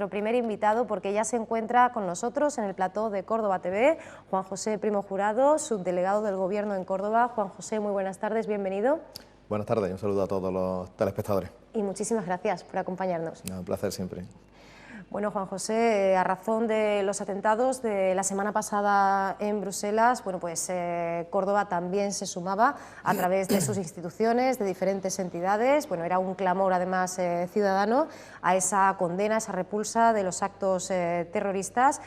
nuestro primer invitado, porque ya se encuentra con nosotros en el plató de Córdoba TV, Juan José Primo Jurado, subdelegado del Gobierno en Córdoba. Juan José, muy buenas tardes, bienvenido. Buenas tardes y un saludo a todos los telespectadores. Y muchísimas gracias por acompañarnos. Un placer siempre. Bueno, Juan José, a razón de los atentados de la semana pasada en Bruselas, bueno, pues Córdoba también se sumaba a través de sus instituciones, de diferentes entidades. Bueno, era un clamor además ciudadano a esa condena, a esa repulsa de los actos terroristas.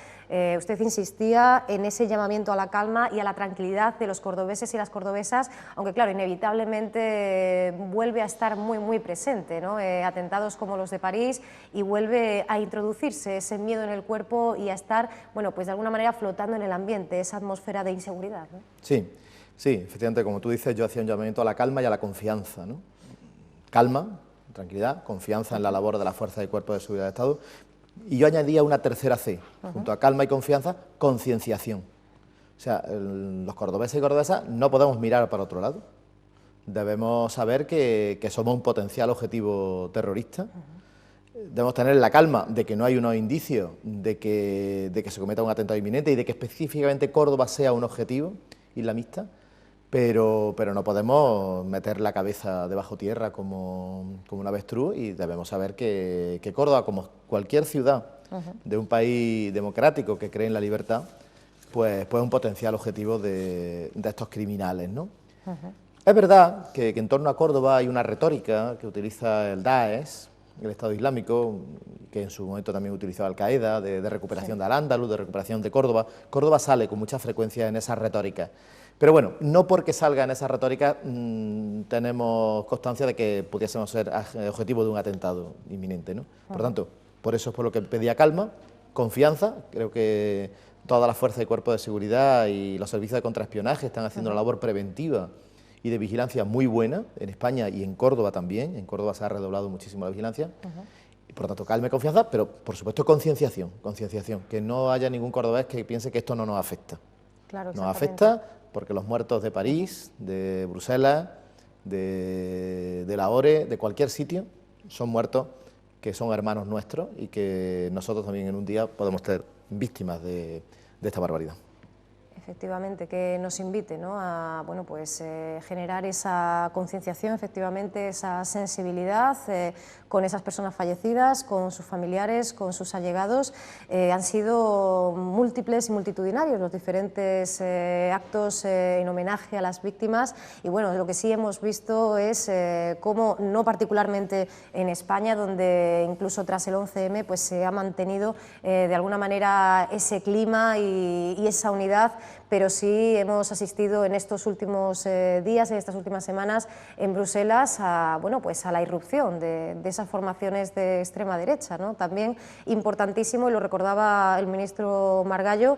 Usted insistía en ese llamamiento a la calma y a la tranquilidad de los cordobeses y las cordobesas, aunque claro, inevitablemente vuelve a estar muy presente, ¿no? Atentados como los de París, y vuelve a introducirse ese miedo en el cuerpo y a estar, bueno, pues de alguna manera flotando en el ambiente, esa atmósfera de inseguridad, ¿no? Sí, efectivamente, como tú dices, yo hacía un llamamiento a la calma y a la confianza, ¿no? Calma, tranquilidad, confianza en la labor de las fuerzas y cuerpos de seguridad de Estado. Y yo añadía una tercera C, junto a calma y confianza, concienciación. O sea, los cordobeses y cordobesas no podemos mirar para otro lado. Debemos saber que somos un potencial objetivo terrorista. Debemos tener la calma de que no hay unos indicios de que se cometa un atentado inminente y de que específicamente Córdoba sea un objetivo islamista, pero no podemos meter la cabeza debajo tierra como un avestruz, y debemos saber que Córdoba, como cualquier ciudad de un país democrático que cree en la libertad, pues es un potencial objetivo de estos criminales, ¿no? Es verdad que en torno a Córdoba hay una retórica que utiliza el Daesh, el Estado Islámico, que en su momento también utilizó Al-Qaeda, de recuperación de Al-Ándalus, de recuperación de Córdoba. Córdoba sale con mucha frecuencia en esa retórica. Pero bueno, no porque salga en esa retórica tenemos constancia de que pudiésemos ser objetivo de un atentado inminente, ¿no? Por tanto, por eso es por lo que pedía calma, confianza. Creo que todas las fuerzas y cuerpos de seguridad y los servicios de contraespionaje están haciendo una labor preventiva y de vigilancia muy buena en España y en Córdoba también. En Córdoba se ha redoblado muchísimo la vigilancia. Y por lo tanto, calma y confianza, pero por supuesto concienciación, que no haya ningún cordobés que piense que esto no nos afecta. Claro, nos afecta porque los muertos de París, de Bruselas, de Lahore, de cualquier sitio, son muertos que son hermanos nuestros y que nosotros también en un día podemos ser víctimas de esta barbaridad. Efectivamente, que nos invite, ¿no?, a bueno, pues, generar esa concienciación, efectivamente, esa sensibilidad con esas personas fallecidas, con sus familiares, con sus allegados. Han sido múltiples y multitudinarios los diferentes actos en homenaje a las víctimas, y bueno, lo que sí hemos visto es cómo, no particularmente en España, donde incluso tras el 11M pues se ha mantenido de alguna manera ese clima y esa unidad, pero sí hemos asistido en estos últimos días, en estas últimas semanas en Bruselas a, bueno, pues a la irrupción de esas formaciones de extrema derecha, ¿no? También importantísimo, y lo recordaba el ministro Margallo,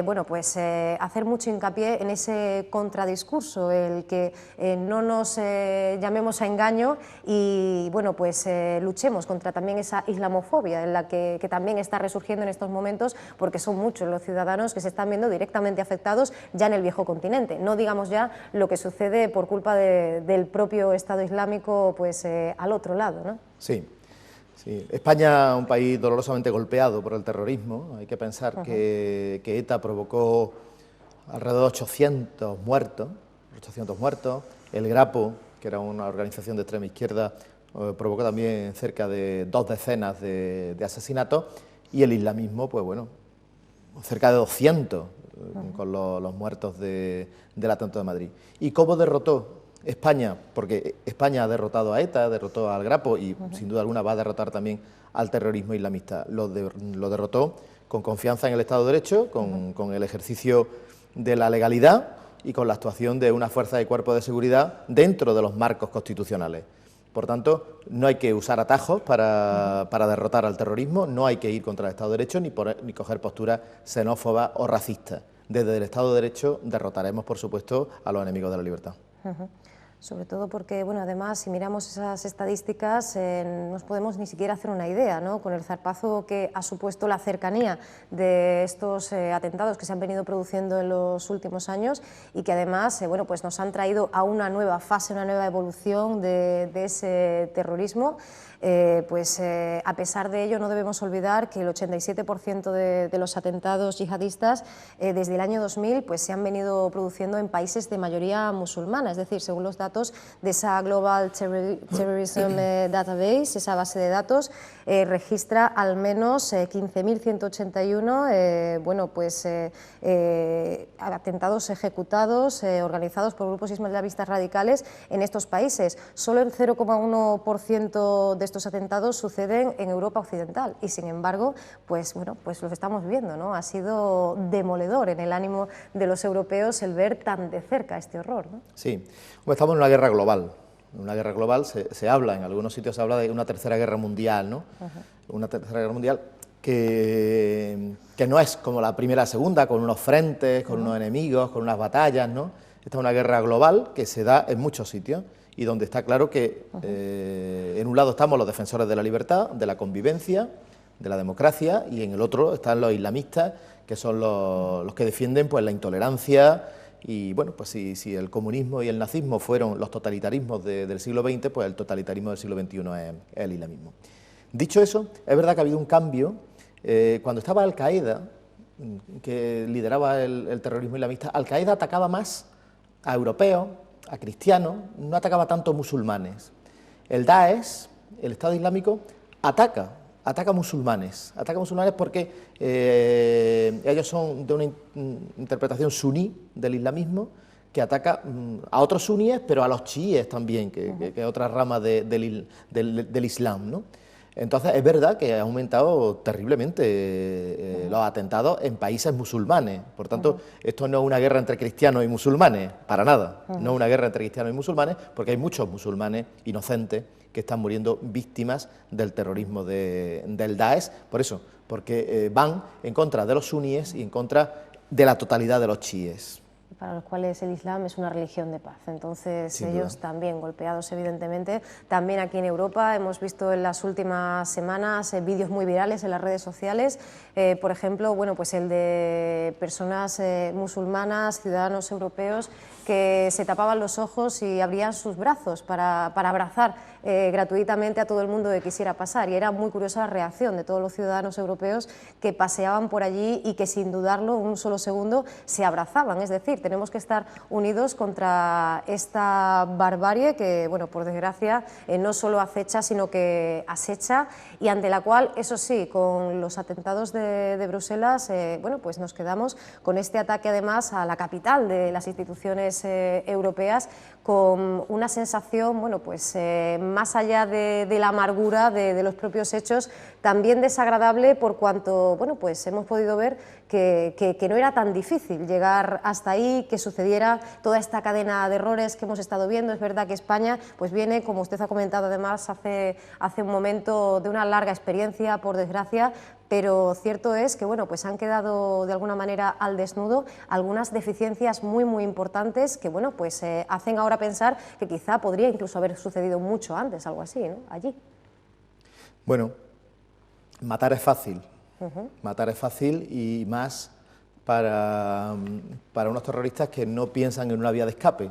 bueno, pues hacer mucho hincapié en ese contradiscurso, el que no nos llamemos a engaño y bueno, pues luchemos contra también esa islamofobia en la que también está resurgiendo en estos momentos, porque son muchos los ciudadanos que se están viendo directamente afectados ya en el viejo continente, no digamos ya lo que sucede por culpa del propio Estado Islámico pues al otro lado, ¿no? Sí. España, un país dolorosamente golpeado por el terrorismo. Hay que pensar que ETA provocó alrededor de 800 muertos, el Grapo, que era una organización de extrema izquierda, provocó también cerca de 2 decenas de asesinatos, y el islamismo, pues bueno, cerca de 200 con los muertos del atentado de Madrid. ¿Y cómo derrotó España? Porque España ha derrotado a ETA, derrotó al Grapo y sin duda alguna va a derrotar también al terrorismo islamista. Lo derrotó con confianza en el Estado de Derecho, con el ejercicio de la legalidad y con la actuación de una fuerza de cuerpo de seguridad dentro de los marcos constitucionales. Por tanto, no hay que usar atajos para derrotar al terrorismo, no hay que ir contra el Estado de Derecho ni coger posturas xenófobas o racistas. Desde el Estado de Derecho derrotaremos, por supuesto, a los enemigos de la libertad. Sobre todo porque, bueno, además, si miramos esas estadísticas, no nos podemos ni siquiera hacer una idea, ¿no?, con el zarpazo que ha supuesto la cercanía de estos atentados que se han venido produciendo en los últimos años y que además, bueno, pues nos han traído a una nueva fase, una nueva evolución de ese terrorismo. a pesar de ello no debemos olvidar que el 87% de los atentados yihadistas desde el año 2000 pues, se han venido produciendo en países de mayoría musulmana, es decir, según los datos de esa Global Terrorism Database, esa base de datos, registra al menos 15.181 atentados ejecutados, organizados por grupos islamistas radicales en estos países. Solo el 0,1% de estos atentados suceden en Europa Occidental y, sin embargo, pues los estamos viendo, ¿no? Ha sido demoledor en el ánimo de los europeos el ver tan de cerca este horror, ¿no? Sí, estamos en una guerra global. En una guerra global se habla, en algunos sitios se habla de una tercera guerra mundial, ¿no? Una tercera guerra mundial que no es como la primera y la segunda, con unos frentes, con unos enemigos, con unas batallas, ¿no? Esta es una guerra global que se da en muchos sitios y donde está claro que en un lado estamos los defensores de la libertad, de la convivencia, de la democracia, y en el otro están los islamistas, que son los que defienden pues, la intolerancia. Y bueno, pues si el comunismo y el nazismo fueron los totalitarismos del siglo XX, pues el totalitarismo del siglo XXI es el islamismo. Dicho eso, es verdad que ha habido un cambio. Cuando estaba Al-Qaeda, que lideraba el terrorismo islamista, Al-Qaeda atacaba más a europeos, a cristianos, no atacaba tanto a musulmanes. El Daesh, el Estado Islámico, ataca musulmanes porque ellos son de una interpretación suní del islamismo que ataca a otros suníes, pero a los chiíes también, que es otra rama del Islam, ¿no? Entonces es verdad que ha aumentado terriblemente los atentados en países musulmanes. Por tanto, esto no es una guerra entre cristianos y musulmanes, para nada. No es una guerra entre cristianos y musulmanes, porque hay muchos musulmanes inocentes que están muriendo víctimas del terrorismo del Daesh. Por eso, porque van en contra de los suníes y en contra de la totalidad de los chiíes. Para los cuales el Islam es una religión de paz. Entonces Sin ellos duda. también golpeados, evidentemente. También aquí en Europa hemos visto en las últimas semanas vídeos muy virales en las redes sociales. Por ejemplo, pues el de personas musulmanas, ciudadanos europeos, que se tapaban los ojos y abrían sus brazos para abrazar gratuitamente a todo el mundo que quisiera pasar. Y era muy curiosa la reacción de todos los ciudadanos europeos que paseaban por allí y que, sin dudarlo un solo segundo, se abrazaban. Es decir, tenemos que estar unidos contra esta barbarie que, por desgracia, no solo acecha, sino que acecha, y ante la cual, eso sí, con los atentados de Bruselas, pues nos quedamos con este ataque, además, a la capital de las instituciones europeas, con una sensación, más allá de la amargura de los propios hechos, también desagradable, por cuanto, pues hemos podido ver que no era tan difícil llegar hasta ahí, que sucediera toda esta cadena de errores que hemos estado viendo. Es verdad que España pues viene, como usted ha comentado además hace un momento, de una larga experiencia, por desgracia, pero cierto es que pues han quedado de alguna manera al desnudo algunas deficiencias muy importantes que pues hacen ahora pensar que quizá podría incluso haber sucedido mucho antes, algo así, ¿no? Allí. Bueno, matar es fácil. Matar es fácil, y más para unos terroristas que no piensan en una vía de escape,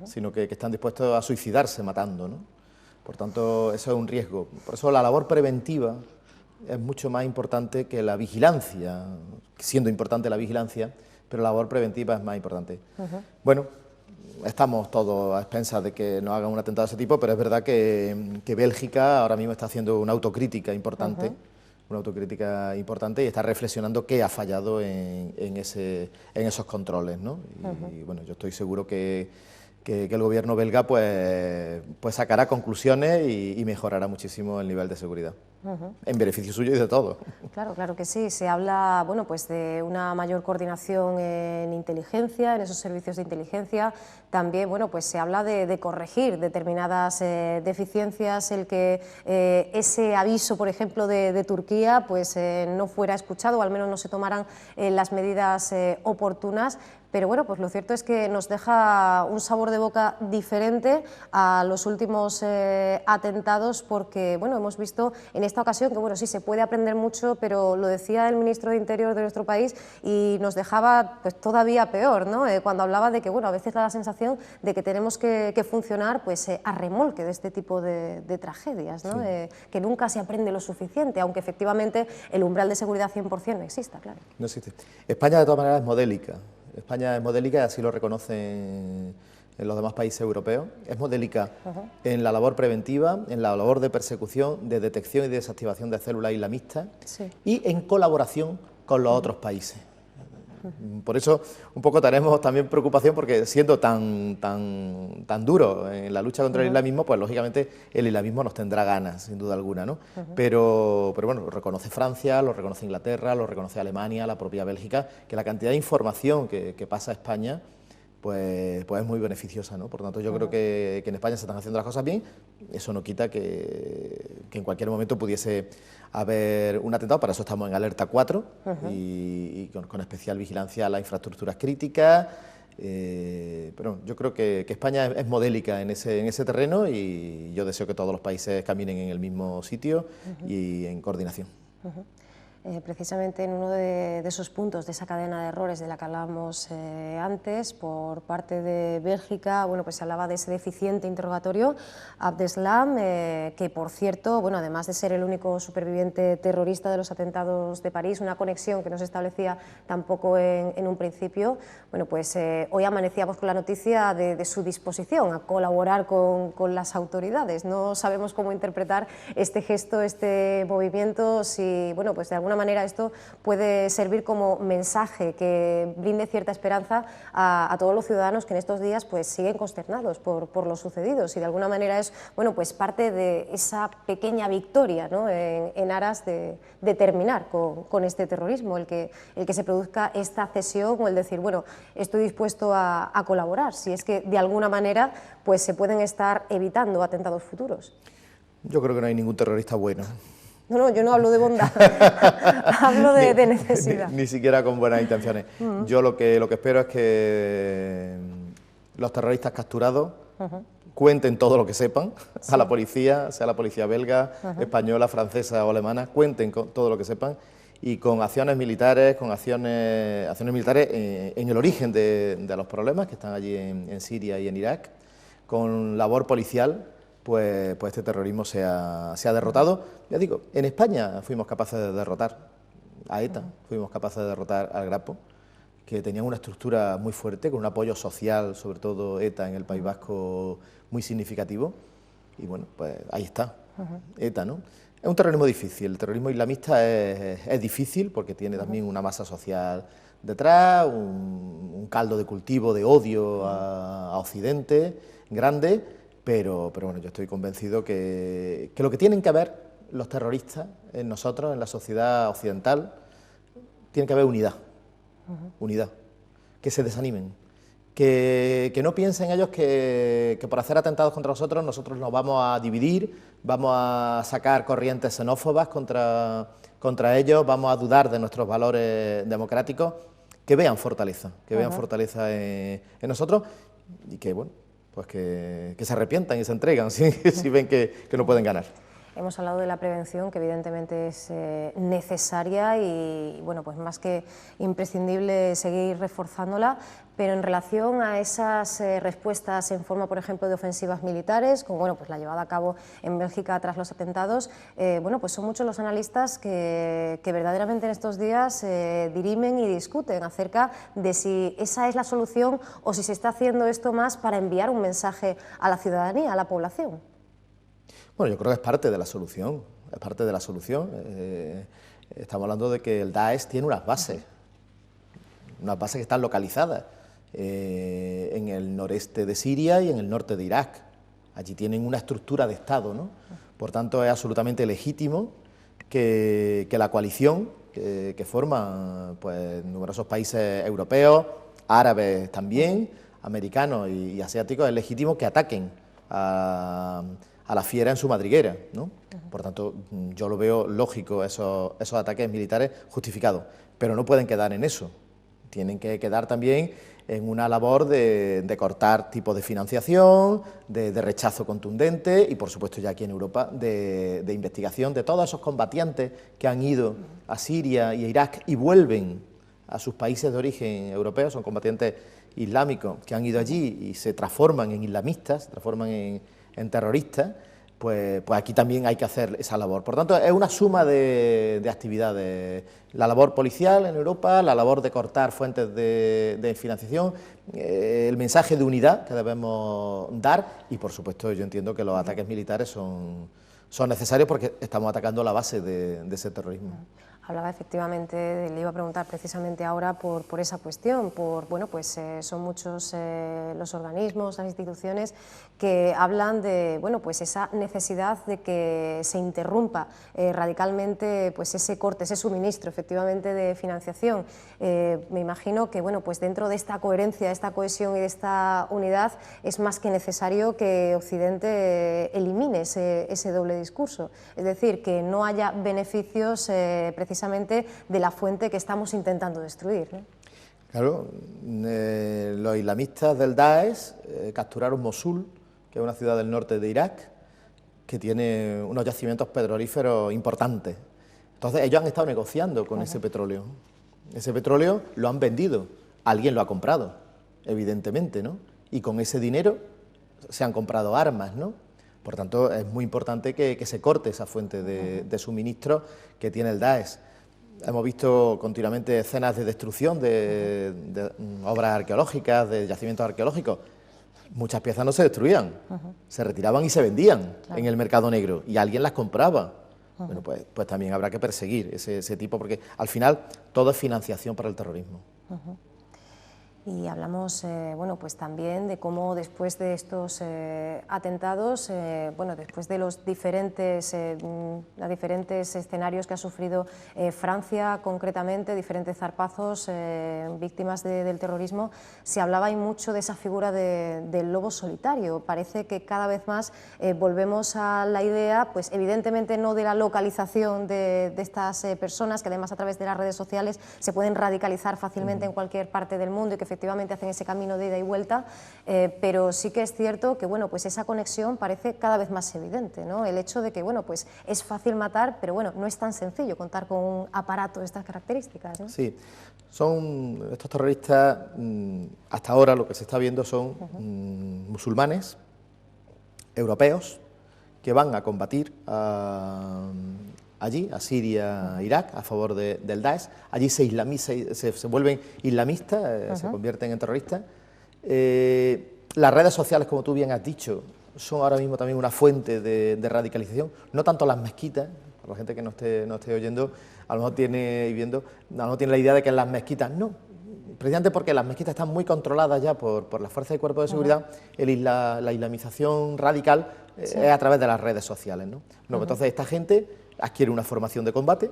sino que están dispuestos a suicidarse matando, ¿no? Por tanto, eso es un riesgo. Por eso la labor preventiva es mucho más importante que la vigilancia, siendo importante la vigilancia, pero la labor preventiva es más importante. Bueno, estamos todos a expensas de que nos hagan un atentado de ese tipo, pero es verdad que Bélgica ahora mismo está haciendo una autocrítica importante, y está reflexionando qué ha fallado en esos controles, ¿no? Y bueno, yo estoy seguro que el gobierno belga pues sacará conclusiones y mejorará muchísimo el nivel de seguridad, en beneficio suyo y de todos. Claro que sí. Se habla pues de una mayor coordinación en inteligencia, en esos servicios de inteligencia. También pues se habla de corregir determinadas deficiencias, el que ese aviso, por ejemplo, de Turquía pues no fuera escuchado, o al menos no se tomaran las medidas oportunas. Pero pues lo cierto es que nos deja un sabor de boca diferente a los últimos atentados, porque hemos visto en esta ocasión, que bueno, sí, se puede aprender mucho, pero lo decía el ministro de Interior de nuestro país y nos dejaba pues todavía peor, ¿no? Cuando hablaba de que, bueno, a veces da la sensación de que tenemos que funcionar pues a remolque de este tipo de tragedias, ¿no? Sí. Que nunca se aprende lo suficiente, aunque efectivamente el umbral de seguridad 100% no exista, claro. No existe. España, de todas maneras, es modélica. España es modélica y así lo reconocen en los demás países europeos. Es modélica en la labor preventiva, en la labor de persecución, de detección y de desactivación de células islamistas, sí, y en colaboración con los otros países. Por eso un poco tenemos también preocupación, porque siendo tan duro en la lucha contra el islamismo, pues lógicamente el islamismo nos tendrá ganas, sin duda alguna, ¿no? Pero bueno, lo reconoce Francia, lo reconoce Inglaterra, lo reconoce Alemania, la propia Bélgica, que la cantidad de información que pasa a España pues es muy beneficiosa, ¿no? Por tanto, yo creo que en España se están haciendo las cosas bien. Eso no quita que en cualquier momento pudiese haber un atentado. Para eso estamos en alerta 4 y con especial vigilancia a las infraestructuras críticas. Pero yo creo que España es modélica en ese terreno, y yo deseo que todos los países caminen en el mismo sitio y en coordinación. Precisamente en uno de esos puntos de esa cadena de errores de la que hablábamos antes, por parte de Bélgica, bueno, pues se hablaba de ese deficiente interrogatorio Abdeslam, que por cierto, bueno, además de ser el único superviviente terrorista de los atentados de París, una conexión que no se establecía tampoco en un principio, bueno, pues hoy amanecíamos con la noticia de su disposición a colaborar con las autoridades. No sabemos cómo interpretar este gesto, este movimiento, si, bueno, pues de alguna manera esto puede servir como mensaje que brinde cierta esperanza a todos los ciudadanos que en estos días pues siguen consternados por lo sucedido, si de alguna manera es, bueno, pues parte de esa pequeña victoria, ¿no? en aras de terminar con este terrorismo, el que se produzca esta cesión, o el decir, bueno, estoy dispuesto a colaborar, si es que de alguna manera pues se pueden estar evitando atentados futuros. Yo creo que no hay ningún terrorista bueno. No, yo no hablo de bondad, hablo de necesidad. Ni siquiera con buenas intenciones. Yo lo que espero es que los terroristas capturados cuenten todo lo que sepan a la policía, sea la policía belga, española, francesa o alemana, cuenten con todo lo que sepan, y con acciones militares, en el origen de los problemas que están allí en Siria y en Irak, con labor policial, pues este terrorismo se ha derrotado. Ya digo, en España fuimos capaces de derrotar a ETA, fuimos capaces de derrotar al Grapo, que tenían una estructura muy fuerte, con un apoyo social, sobre todo ETA en el País Vasco, muy significativo, y bueno, pues ahí está, ETA, ¿no? Es un terrorismo difícil, el terrorismo islamista es difícil porque tiene también una masa social detrás, un caldo de cultivo de odio a Occidente grande. Pero bueno, yo estoy convencido que lo que tienen que ver los terroristas en nosotros, en la sociedad occidental, tiene que haber unidad, unidad, que se desanimen, que no piensen ellos que por hacer atentados contra nosotros nos vamos a dividir, vamos a sacar corrientes xenófobas contra ellos, vamos a dudar de nuestros valores democráticos, que vean fortaleza, en nosotros, y que bueno, pues que se arrepientan y se entregan si ven que no pueden ganar. Hemos hablado de la prevención, que evidentemente es necesaria y, bueno, pues más que imprescindible seguir reforzándola, pero en relación a esas respuestas en forma, por ejemplo, de ofensivas militares, como bueno, pues la llevada a cabo en Bélgica tras los atentados, bueno, pues son muchos los analistas que verdaderamente en estos días dirimen y discuten acerca de si esa es la solución o si se está haciendo esto más para enviar un mensaje a la ciudadanía, a la población. Bueno, yo creo que es parte de la solución, estamos hablando de que el Daesh tiene unas bases que están localizadas en el noreste de Siria y en el norte de Irak. Allí tienen una estructura de Estado, ¿no? Por tanto, es absolutamente legítimo que la coalición que forman pues, numerosos países europeos, árabes también, americanos y asiáticos, es legítimo que ataquen a la fiera en su madriguera, ¿no? Por tanto, yo lo veo lógico, esos ataques militares justificados, pero no pueden quedar en eso. tienen que quedar también en una labor de cortar tipos de financiación, de rechazo contundente y, por supuesto, ya aquí en Europa, de investigación de todos esos combatientes que han ido a Siria y a Irak y vuelven a sus países de origen europeos, son combatientes islámicos que han ido allí y se transforman en islamistas, se transforman en terroristas. Pues aquí también hay que hacer esa labor. Por tanto, es una suma de actividades. La labor policial en Europa, la labor de cortar fuentes de financiación, el mensaje de unidad que debemos dar y, por supuesto, yo entiendo que los ataques militares son necesarios porque estamos atacando la base de ese terrorismo. Hablaba efectivamente, le iba a preguntar precisamente ahora por esa cuestión, bueno, pues son muchos los organismos, las instituciones que hablan de, bueno, pues esa necesidad de que se interrumpa radicalmente pues ese corte, ese suministro efectivamente de financiación. Me imagino que, bueno, pues dentro de esta coherencia, de esta cohesión y de esta unidad es más que necesario que Occidente elimine ese doble discurso, es decir, que no haya beneficios precisamente de la fuente que estamos intentando destruir, ¿no? Claro, los islamistas del Daesh capturaron Mosul, que es una ciudad del norte de Irak, que tiene unos yacimientos petrolíferos importantes. Entonces ellos han estado negociando con ese petróleo. Ese petróleo lo han vendido, alguien lo ha comprado, evidentemente, ¿no? Y con ese dinero se han comprado armas, ¿no? Por tanto, es muy importante que se corte esa fuente de suministro que tiene el Daesh. Hemos visto continuamente escenas de destrucción de obras arqueológicas, de yacimientos arqueológicos. Muchas piezas no se destruían, se retiraban y se vendían en el mercado negro y alguien las compraba. Bueno, pues también habrá que perseguir ese tipo, porque al final todo es financiación para el terrorismo. Y hablamos, bueno, pues también de cómo después de estos atentados, bueno, después de los diferentes escenarios que ha sufrido Francia, concretamente, diferentes zarpazos, víctimas del terrorismo, se hablaba y mucho de esa figura del lobo solitario. Parece que cada vez más volvemos a la idea, pues evidentemente no de la localización de estas personas, que además a través de las redes sociales se pueden radicalizar fácilmente en cualquier parte del mundo y que efectivamente hacen ese camino de ida y vuelta, pero sí que es cierto que, bueno, pues esa conexión parece cada vez más evidente, ¿no? El hecho de que, bueno, pues es fácil matar, pero bueno, no es tan sencillo contar con un aparato de estas características, ¿no? Sí, son estos terroristas, hasta ahora lo que se está viendo son musulmanes, europeos, que van a combatir allí, a Siria, Irak, a favor del Daesh. Allí se vuelven islamistas, se convierten en terroristas. Las redes sociales, como tú bien has dicho, son ahora mismo también una fuente de radicalización. No tanto las mezquitas, para la gente que no esté oyendo, a lo mejor tiene la idea de que en las mezquitas no. Precisamente porque las mezquitas están muy controladas ya por las fuerzas y cuerpos de seguridad, la islamización radical es a través de las redes sociales, ¿no? Entonces esta gente adquiere una formación de combate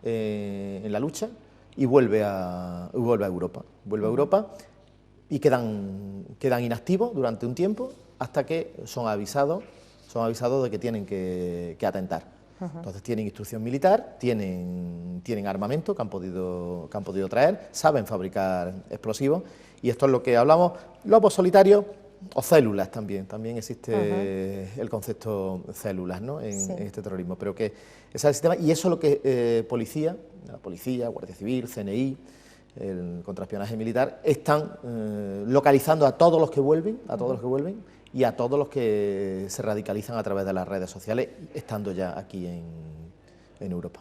en la lucha y vuelve a Europa. Vuelve a Europa y quedan inactivos durante un tiempo hasta que son avisados de que tienen que atentar. Entonces tienen instrucción militar, tienen armamento que han podido traer, saben fabricar explosivos y esto es lo que hablamos, lobos solitarios o células también existe el concepto células, ¿no? en este terrorismo, pero que ese es el sistema y eso es lo que la policía, Guardia Civil, CNI, el contraespionaje militar, están localizando a todos los que vuelven, y a todos los que se radicalizan a través de las redes sociales, estando ya aquí en Europa.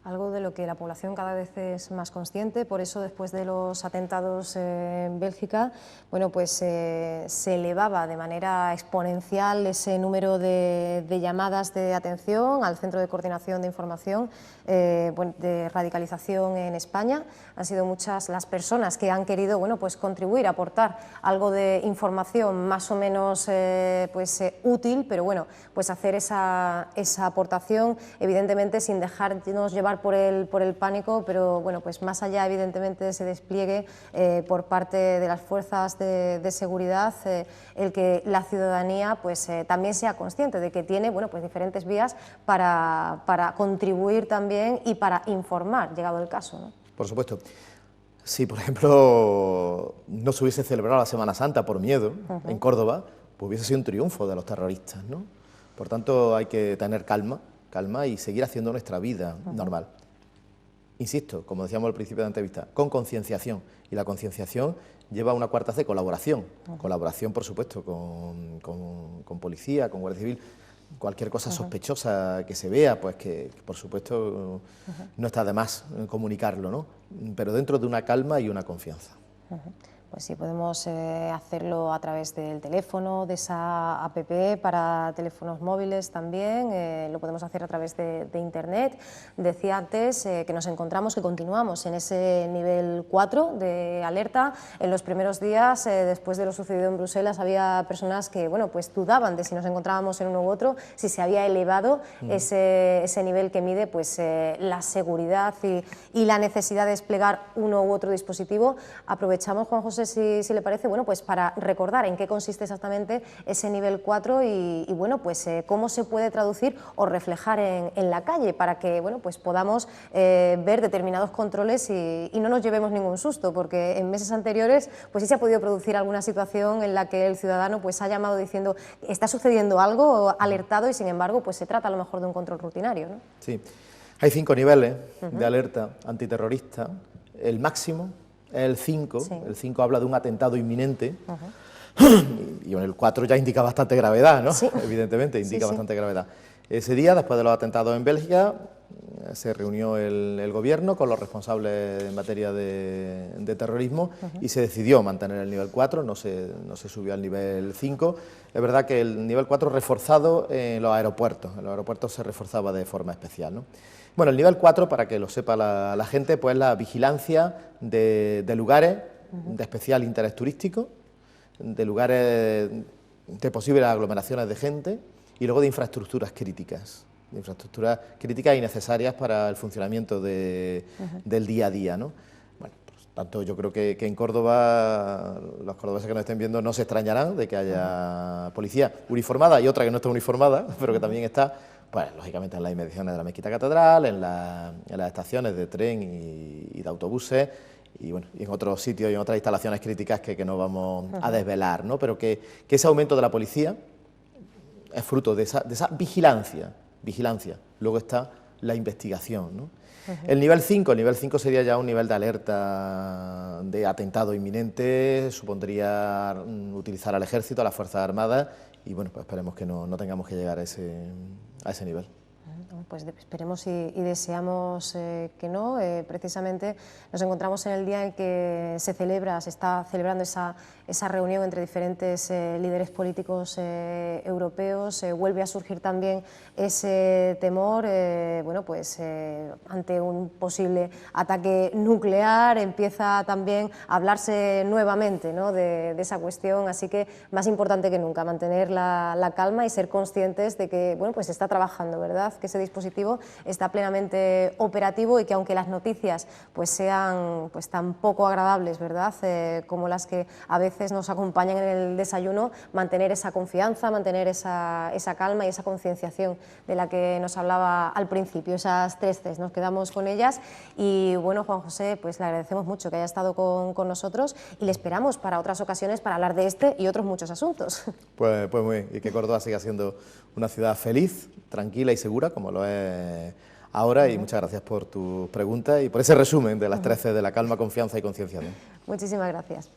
Algo de lo que la población cada vez es más consciente, por eso después de los atentados en Bélgica, bueno, pues se elevaba de manera exponencial ese número de llamadas de atención al Centro de Coordinación de Información de radicalización en España. Han sido muchas las personas que han querido, bueno, pues contribuir, aportar algo de información más o menos útil, pero bueno, pues hacer esa aportación, evidentemente sin dejarnos llevar por el pánico, pero bueno, pues más allá evidentemente de ese despliegue por parte de las fuerzas de seguridad, el que la ciudadanía pues también sea consciente de que tiene, bueno, pues diferentes vías para contribuir también y para informar, llegado el caso, ¿no? Por supuesto. Si, por ejemplo, no se hubiese celebrado la Semana Santa por miedo en Córdoba, pues hubiese sido un triunfo de los terroristas, ¿no? Por tanto, hay que tener calma y seguir haciendo nuestra vida normal. Insisto, como decíamos al principio de la entrevista, con concienciación. Y la concienciación lleva una cuarta C, colaboración. Colaboración, por supuesto, con policía, con Guardia Civil. Cualquier cosa sospechosa que se vea, pues que por supuesto no está de más comunicarlo, ¿no? Pero dentro de una calma y una confianza. Pues sí, podemos hacerlo a través del teléfono, de esa APP para teléfonos móviles también, lo podemos hacer a través de Internet. Decía antes que nos encontramos, que continuamos en ese nivel 4 de alerta. En los primeros días, después de lo sucedido en Bruselas, había personas que bueno, pues dudaban de si nos encontrábamos en uno u otro, si se había elevado ese nivel que mide pues, la seguridad y la necesidad de desplegar uno u otro dispositivo. Aprovechamos, Juan José, si le parece, bueno, pues para recordar en qué consiste exactamente ese nivel 4 y bueno, pues cómo se puede traducir o reflejar en la calle para que bueno, pues podamos ver determinados controles y no nos llevemos ningún susto, porque en meses anteriores pues sí se ha podido producir alguna situación en la que el ciudadano pues ha llamado diciendo está sucediendo algo, alertado, y sin embargo pues se trata a lo mejor de un control rutinario, ¿no? Sí, hay 5 niveles de alerta antiterrorista. El máximo es el 5, el 5 habla de un atentado inminente, y en el 4 ya indica bastante gravedad, ¿no? Sí. Evidentemente, indica bastante gravedad. Ese día, después de los atentados en Bélgica, se reunió el gobierno con los responsables en materia de terrorismo y se decidió mantener el nivel 4, no se subió al nivel 5. Es verdad que el nivel 4 reforzado en los aeropuertos se reforzaba de forma especial, ¿no? Bueno, el nivel 4, para que lo sepa la gente, pues la vigilancia de lugares de especial interés turístico, de lugares de posibles aglomeraciones de gente y luego de infraestructuras críticas y necesarias para el funcionamiento del día a día, ¿no? Bueno, pues, tanto yo creo que en Córdoba, los cordobeses que nos estén viendo no se extrañarán de que haya policía uniformada y otra que no está uniformada, pero que también está, pues lógicamente en las inmediaciones de la Mezquita Catedral, en las estaciones de tren y de autobuses, y bueno, y en otros sitios y en otras instalaciones críticas que no vamos a desvelar, ¿no? Pero que ese aumento de la policía es fruto de esa vigilancia. Luego está la investigación, ¿no? El nivel 5 sería ya un nivel de alerta de atentado inminente, supondría utilizar al ejército, a las Fuerzas Armadas, y bueno, pues esperemos que no tengamos que llegar a ese nivel. Pues esperemos y deseamos que no. Precisamente nos encontramos en el día en que se está celebrando esa reunión entre diferentes líderes políticos europeos. Vuelve a surgir también ese temor, bueno, pues ante un posible ataque nuclear, empieza también a hablarse nuevamente, ¿no?, de esa cuestión, así que más importante que nunca mantener la calma y ser conscientes de que bueno, pues se está trabajando, ¿verdad?, que ese dispositivo está plenamente operativo y que aunque las noticias pues sean pues tan poco agradables, ¿verdad?, como las que a veces nos acompañan en el desayuno, mantener esa confianza, mantener esa calma y esa concienciación de la que nos hablaba al principio, esas 3 Cs, nos quedamos con ellas. Y bueno, Juan José, pues le agradecemos mucho que haya estado con nosotros y le esperamos para otras ocasiones para hablar de este y otros muchos asuntos. Pues muy bien, y que Córdoba siga siendo una ciudad feliz, tranquila y segura, como lo es ahora, y muchas gracias por tus preguntas y por ese resumen de las 3 Cs de la calma, confianza y concienciación. Muchísimas gracias.